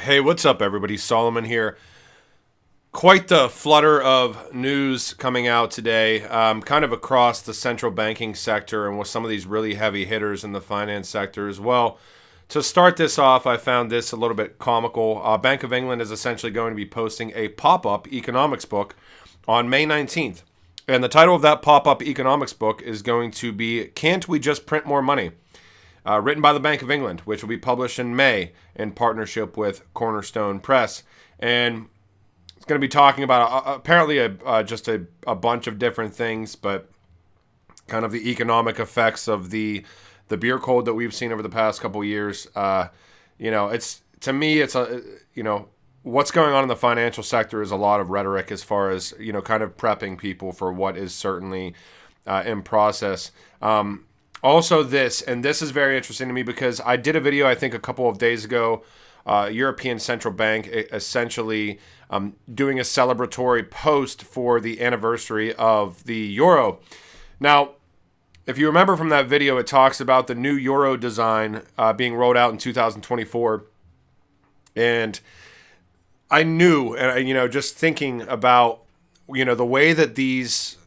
Hey, what's up, everybody? Solomon here. Quite the flutter of news coming out today, kind of across the central banking sector and with some of these really heavy hitters in the finance sector as well. To start this off, I found this a little bit comical. Bank of England is essentially going to be posting a pop up economics book on May 19th. And the title of that pop up economics book is going to be Can't We Just Print More Money? Written by the Bank of England, which will be published in May in partnership with Cornerstone Press. And it's going to be talking about apparently just a bunch of different things, but kind of the economic effects of the beer code that we've seen over the past couple of years. It's to me, it's what's going on in the financial sector is a lot of rhetoric as far as kind of prepping people for what is certainly in process. Also, this is very interesting to me because I did a video, I think, a couple of days ago, European Central Bank essentially doing a celebratory post for the anniversary of the euro. Now, if you remember from that video, it talks about the new euro design being rolled out in 2024. And I knew, and just thinking about, the way that these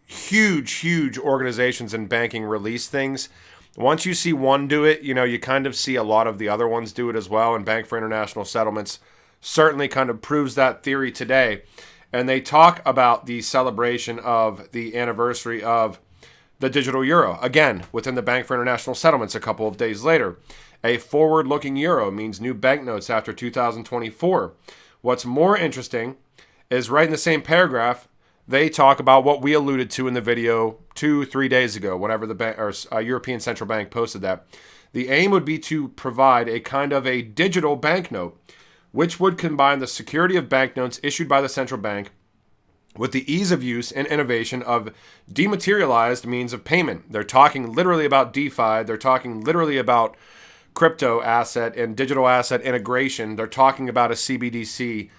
huge organizations in banking release things. Once you see one do it, you kind of see a lot of the other ones do it as well. And Bank for International Settlements certainly kind of proves that theory today. And they talk about the celebration of the anniversary of the digital euro. Again, within the Bank for International Settlements a couple of days later. A forward-looking euro means new banknotes after 2024. What's more interesting is right in the same paragraph, they talk about what we alluded to in the video 2-3 days ago, whenever the European Central Bank posted that. The aim would be to provide a kind of a digital banknote, which would combine the security of banknotes issued by the central bank with the ease of use and innovation of dematerialized means of payment. They're talking literally about DeFi. They're talking literally about crypto asset and digital asset integration. They're talking about a CBDC,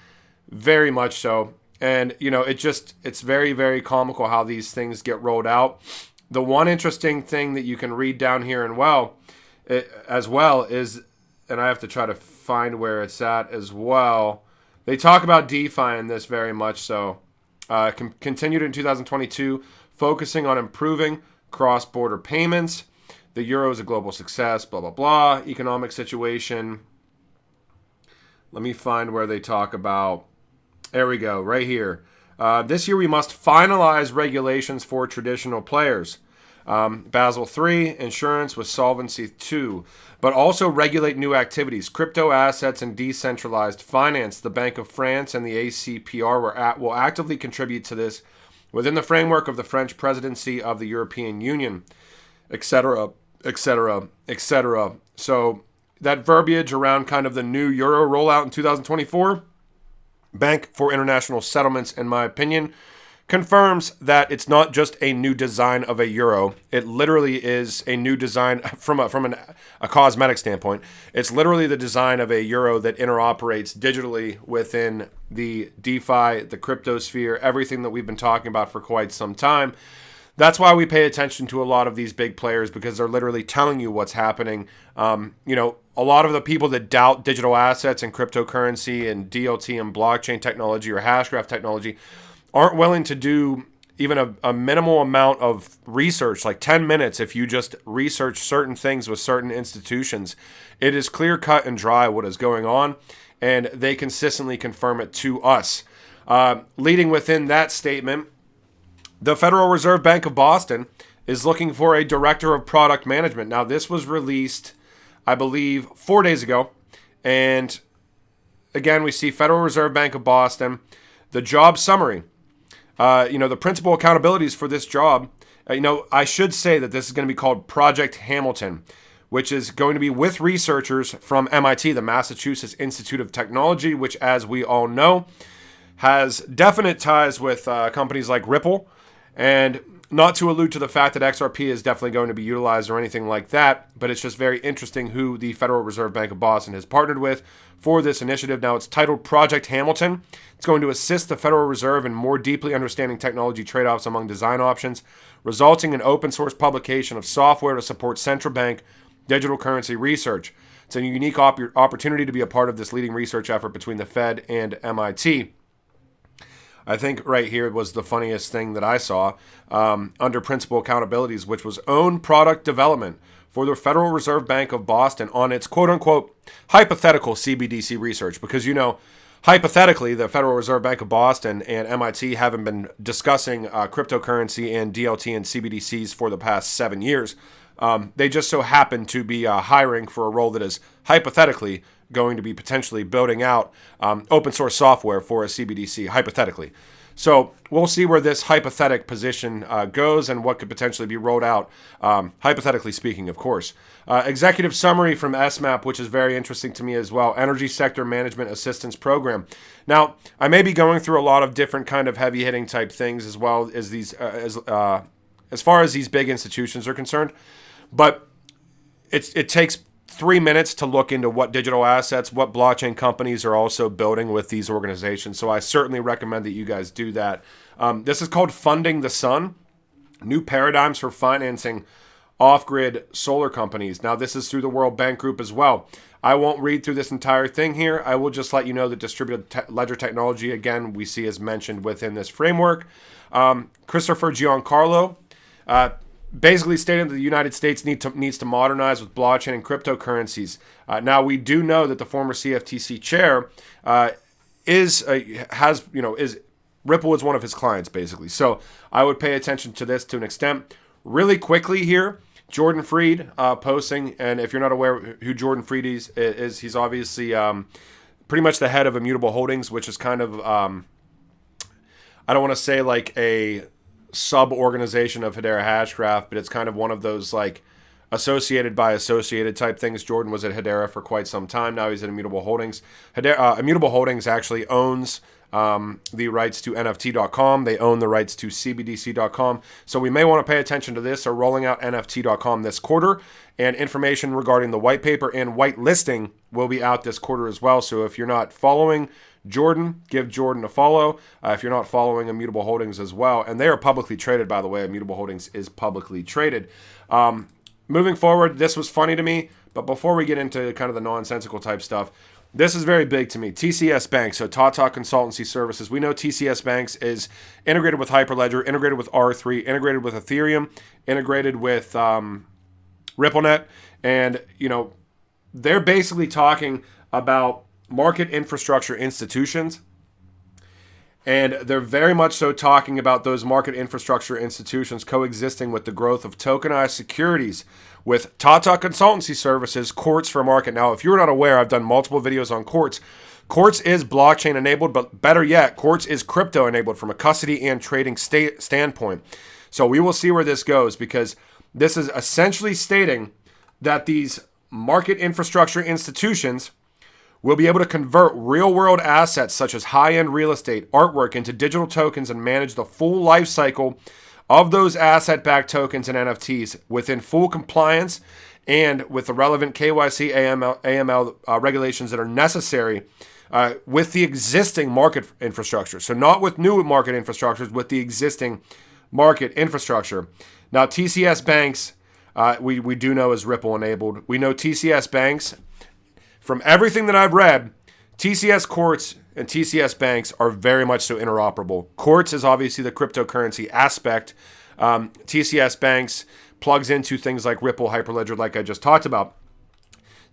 very much so. And, it's very, very comical how these things get rolled out. The one interesting thing that you can read down here as well is, and I have to try to find where it's at as well. They talk about DeFi in this very much so. Continued in 2022, focusing on improving cross-border payments. The euro is a global success, blah, blah, blah. Economic situation. Let me find where they talk about. There we go, right here. This year we must finalize regulations for traditional players. Basel III, insurance with Solvency II, but also regulate new activities, crypto assets and decentralized finance. The Bank of France and the ACPR will actively contribute to this within the framework of the French presidency of the European Union, etc., etc., etc. So that verbiage around kind of the new euro rollout in 2024, Bank for International Settlements, in my opinion, confirms that it's not just a new design of a euro. It literally is a new design from a cosmetic standpoint. It's literally the design of a euro that interoperates digitally within the DeFi, the crypto sphere, everything that we've been talking about for quite some time. That's why we pay attention to a lot of these big players, because they're literally telling you what's happening. A lot of the people that doubt digital assets and cryptocurrency and DLT and blockchain technology or hashgraph technology aren't willing to do even a minimal amount of research, like 10 minutes. If you just research certain things with certain institutions, it is clear cut and dry what is going on, and they consistently confirm it to us. Leading within that statement, the Federal Reserve Bank of Boston is looking for a director of product management. Now, this was released, I believe, 4 days ago. And again, we see Federal Reserve Bank of Boston, the job summary. The principal accountabilities for this job. I should say that this is going to be called Project Hamilton, which is going to be with researchers from MIT, the Massachusetts Institute of Technology, which, as we all know, has definite ties with companies like Ripple. And not to allude to the fact that XRP is definitely going to be utilized or anything like that, but it's just very interesting who the Federal Reserve Bank of Boston has partnered with for this initiative. Now, it's titled Project Hamilton. It's going to assist the Federal Reserve in more deeply understanding technology trade-offs among design options, resulting in open source publication of software to support central bank digital currency research. It's a unique opportunity to be a part of this leading research effort between the Fed and MIT. I think right here was the funniest thing that I saw under principal accountabilities, which was own product development for the Federal Reserve Bank of Boston on its quote-unquote hypothetical CBDC research. Because, hypothetically, the Federal Reserve Bank of Boston and MIT haven't been discussing cryptocurrency and DLT and CBDCs for the past 7 years. They just so happen to be hiring for a role that is hypothetically going to be potentially building out open source software for a CBDC, hypothetically. So we'll see where this hypothetical position goes and what could potentially be rolled out, hypothetically speaking, of course. Executive summary from SMAP, which is very interesting to me as well. Energy Sector Management Assistance Program. Now, I may be going through a lot of different kind of heavy-hitting type things as well as these, as far as these big institutions are concerned, but it takes 3 minutes to look into what digital assets, what blockchain companies are also building with these organizations. So I certainly recommend that you guys do that. This is called Funding the Sun, New Paradigms for Financing Off-Grid Solar Companies. Now, this is through the World Bank Group as well. I won't read through this entire thing here. I will just let you know that distributed ledger technology, again, we see as mentioned within this framework. Christopher Giancarlo, basically stating that the United States needs to modernize with blockchain and cryptocurrencies. Now, we do know that the former CFTC chair is Ripple is one of his clients, basically. So I would pay attention to this to an extent. Really quickly here, Jordan Fried posting, and if you're not aware who Jordan Fried is he's obviously pretty much the head of Immutable Holdings, which is kind of, I don't want to say like a sub-organization of Hedera Hashgraph, but it's kind of one of those like associated by associated type things. Jordan was at Hedera for quite some time. Now he's at Immutable Holdings. Immutable Holdings actually owns the rights to NFT.com. They own the rights to CBDC.com. So we may want to pay attention to this. They're rolling out NFT.com this quarter, and information regarding the white paper and white listing will be out this quarter as well. So if you're not following Jordan, give Jordan a follow. If you're not following Immutable Holdings as well, and they are publicly traded, by the way. Immutable Holdings is publicly traded. Moving forward, this was funny to me, but before we get into kind of the nonsensical type stuff, this is very big to me. TCS Bank, so Tata Consultancy Services. We know TCS Banks is integrated with Hyperledger, integrated with R3, integrated with Ethereum, integrated with RippleNet, and they're basically talking about market infrastructure institutions, and they're very much so talking about those market infrastructure institutions coexisting with the growth of tokenized securities with Tata Consultancy Services, Quartz for Market. Now, if you're not aware, I've done multiple videos on Quartz. Quartz is blockchain enabled, but better yet, Quartz is crypto enabled from a custody and trading standpoint. So we will see where this goes, because this is essentially stating that these market infrastructure institutions will be able to convert real-world assets such as high-end real estate, artwork into digital tokens and manage the full life cycle of those asset-backed tokens and NFTs within full compliance and with the relevant KYC, AML regulations that are necessary with the existing market infrastructure. So not with new market infrastructures, with the existing market infrastructure. Now, TCS Banks, we do know is Ripple enabled. We know TCS Banks, from everything that I've read, TCS Quartz and TCS Banks are very much so interoperable. Quartz is obviously the cryptocurrency aspect. TCS Banks plugs into things like Ripple, Hyperledger, like I just talked about.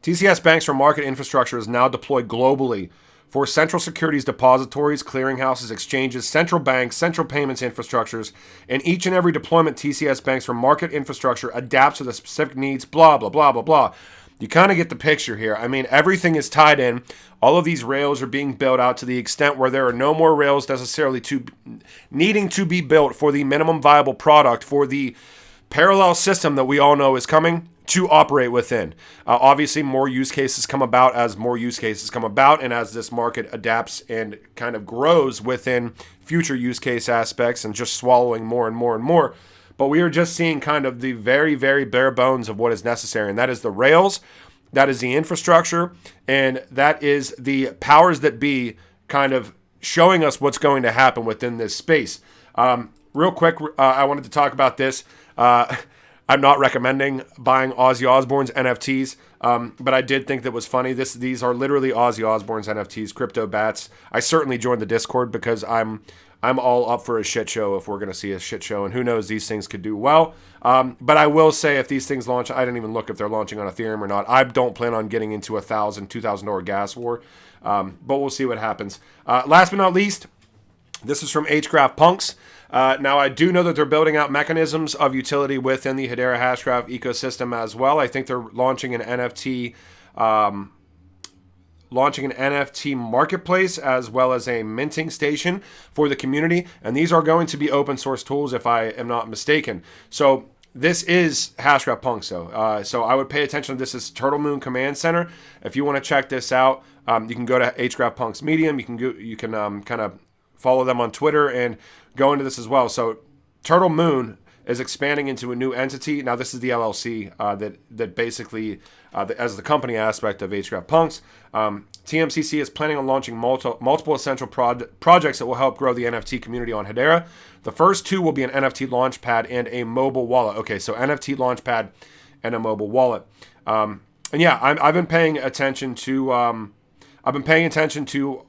TCS Banks for market infrastructure is now deployed globally for central securities depositories, clearinghouses, exchanges, central banks, central payments infrastructures, and each and every deployment TCS Banks for market infrastructure adapts to the specific needs, blah, blah, blah, blah, blah. You kind of get the picture here. I mean, everything is tied in. All of these rails are being built out to the extent where there are no more rails necessarily needing to be built for the minimum viable product for the parallel system that we all know is coming to operate within. Obviously, more use cases come about as more use cases come about, and as this market adapts and kind of grows within future use case aspects and just swallowing more and more and more. But we are just seeing kind of the very, very bare bones of what is necessary. And that is the rails, that is the infrastructure, and that is the powers that be kind of showing us what's going to happen within this space. Real quick, I wanted to talk about this. I'm not recommending buying Ozzy Osbourne's NFTs, but I did think that was funny. These are literally Ozzy Osbourne's NFTs, crypto bats. I certainly joined the Discord because I'm all up for a shit show if we're going to see a shit show, and who knows, these things could do well. But I will say, if these things launch, I didn't even look if they're launching on Ethereum or not. I don't plan on getting into $1,000-$2,000 gas war, but we'll see what happens. Last but not least, this is from Hgraph Punks. Now, I do know that they're building out mechanisms of utility within the Hedera Hashgraph ecosystem as well. I think they're launching an NFT marketplace as well as a minting station for the community. And these are going to be open source tools, if I am not mistaken. So this is Hashgraph Punks, though. So I would pay attention. This is Turtlemoon Command Center. If you want to check this out, you can go to Hgraph Punks Medium. You can kind of follow them on Twitter and go into this as well. So Turtlemoon is expanding into a new entity. Now, this is the LLC that basically, as the company aspect of Hgraph Punks, TMCC is planning on launching multiple essential projects that will help grow the NFT community on Hedera. The first two will be an NFT launchpad and a mobile wallet. Okay, so NFT launchpad and a mobile wallet. And yeah, I've been paying attention to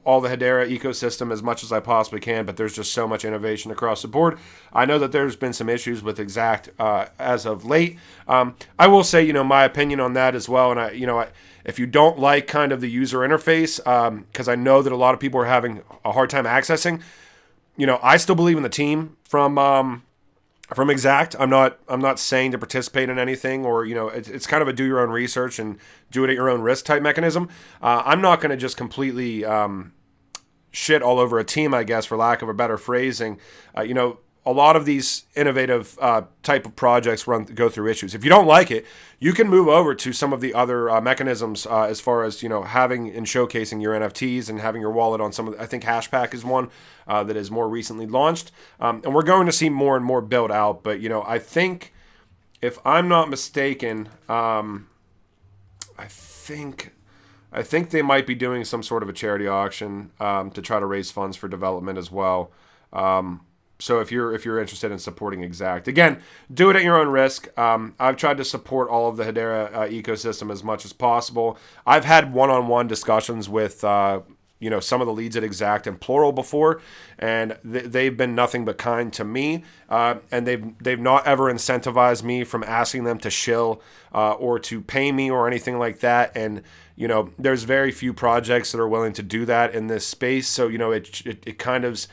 all the Hedera ecosystem as much as I possibly can, but there's just so much innovation across the board. I know that there's been some issues with Exact as of late. I will say, my opinion on that as well. And if you don't like kind of the user interface, because I know that a lot of people are having a hard time accessing, I still believe in the team from Exact. I'm not saying to participate in anything, or it's kind of a do your own research and do it at your own risk type mechanism. I'm not going to just completely shit all over a team, I guess, for lack of a better phrasing. A lot of these innovative type of projects go through issues. If you don't like it, you can move over to some of the other mechanisms as far as having and showcasing your NFTs and having your wallet on some of. I think Hashpack is one that is more recently launched, and we're going to see more and more build out. But I think, if I'm not mistaken, I think they might be doing some sort of a charity auction to try to raise funds for development as well. So if you're interested in supporting Exact, again, do it at your own risk. I've tried to support all of the Hedera ecosystem as much as possible. I've had one-on-one discussions with some of the leads at Exact and Plural before, and they've been nothing but kind to me. And they've not ever incentivized me from asking them to shill or to pay me or anything like that. And there's very few projects that are willing to do that in this space. So it kind of.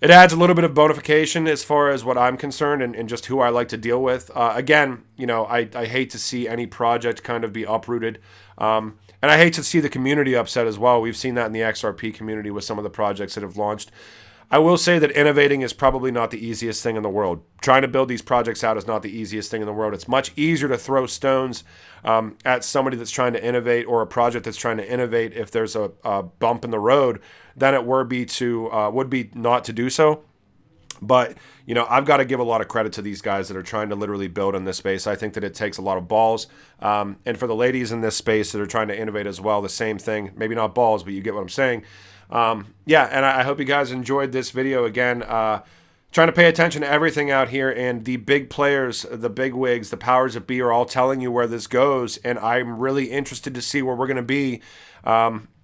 It adds a little bit of bonification as far as what I'm concerned and just who I like to deal with. Again, I hate to see any project kind of be uprooted. And I hate to see the community upset as well. We've seen that in the XRP community with some of the projects that have launched. I will say that innovating is probably not the easiest thing in the world. Trying to build these projects out is not the easiest thing in the world. It's much easier to throw stones at somebody that's trying to innovate, or a project that's trying to innovate, if there's a bump in the road, than it would be not to do so. But, I've got to give a lot of credit to these guys that are trying to literally build in this space. I think that it takes a lot of balls. And for the ladies in this space that are trying to innovate as well, the same thing. Maybe not balls, but you get what I'm saying. And I hope you guys enjoyed this video. Again, trying to pay attention to everything out here, and the big players, the big wigs, the powers that be are all telling you where this goes, and I'm really interested to see where we're going to be.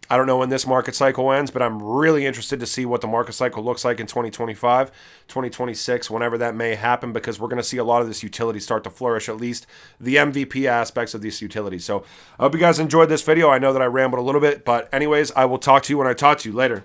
I don't know when this market cycle ends, but I'm really interested to see what the market cycle looks like in 2025, 2026, whenever that may happen, because we're going to see a lot of this utility start to flourish, at least the MVP aspects of this utility. So I hope you guys enjoyed this video. I know that I rambled a little bit, but anyways, I will talk to you when I talk to you later.